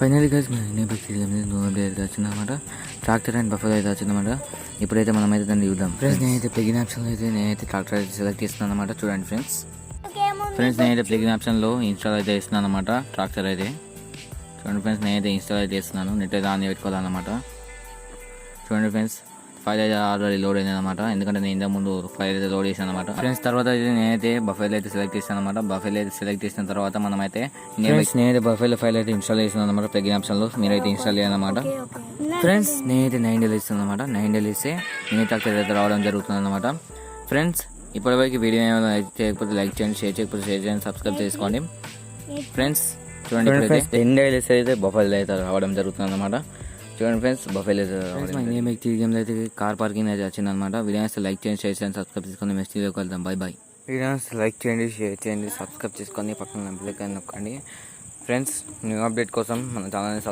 Finally guys మన neighbour అయితే వచ్చిందన్నమాట. ట్రాక్టర్ అండ్ బఫెలో అయితే వచ్చిందన్నమాట. ఇప్పుడైతే మనం అయితే దాన్ని చూద్దాం ఫ్రెండ్స్. నేనైతే ప్లగిన్ ఆప్షన్లో నేనైతే ట్రాక్టర్ అయితే సెలెక్ట్ చేస్తున్నాను అనమాట. చూడండి ఫ్రెండ్స్ నేనైతే ప్లగిన్ ఆప్షన్లో ఇన్స్టాల్ అయితే చేస్తున్నాను అనమాట. ట్రాక్టర్ అయితే చూడండి ఫ్రెండ్స్, నేనైతే ఇన్స్టాల్ అయితే చేస్తున్నాను. నెట్ అయితే ఆన్ పెట్టుకోవాలన్నమాట. చూడండి ఫ్రెండ్స్, ఫైల్ అయితే ఆల్రెడీ లోడ్ అయింది అనమాట. ఎందుకంటే నేను ఇంతకు ముందు ఫైల్ అయితే లోడ్ చేశాను అనమాట. ఫ్రెండ్స్ తర్వాత నేనైతే బఫెల్ అయితే సెలెక్ట్ చేశాను అనమాట. బఫెల్ అయితే సెలెక్ట్ చేసిన తర్వాత మనం అయితే నేనైతే బఫెల్ ఫైల్ అయితే ఇన్స్టాల్ చేసాను అనమాట. ప్లగిన్ ఆప్షన్లో మీరైతే ఇన్స్టాల్ చేయాలన్నమాట. ఫ్రెండ్స్ నేనైతే 9 days ఇస్తాను అనమాట. 9 days ఇస్తే మినీ ట్రాక్టర్ అయితే రావడం జరుగుతుంది అనమాట. ఫ్రెండ్స్ ఇప్పటివరకు వీడియో ఏమైనా లైక్ చేయకపోతే లైక్ చేయండి, షేర్ చేయకపోతే షేర్ చేయండి, సబ్స్క్రైబ్ చేసుకోండి. ఫ్రెండ్స్ చూడండి 10 days అయితే బఫెల్ అయితే రావడం జరుగుతుంది అనమాట. చూడండి ఫ్రెండ్స్, బఫెల్ అయితే గేమ్స్ అయితే కార్ పార్కింగ్ అయితే వచ్చిందనమాట. వీడియోస్ లైక్ చేయండి, షేర్ చేయండి, సబ్స్క్రైబ్ చేసుకొని నెక్స్ట్ వీడియోకి వెళ్దాం. Bye bye. వీడియోస్ లైక్ చేయండి, షేర్ చేయండి, సబ్స్క్రైబ్ చేసుకొని పక్కన బెల్ ఐకాన్ నొక్కండి. ఫ్రెండ్స్ న్యూ అప్డేట్ కోసం మన ఛానల్ని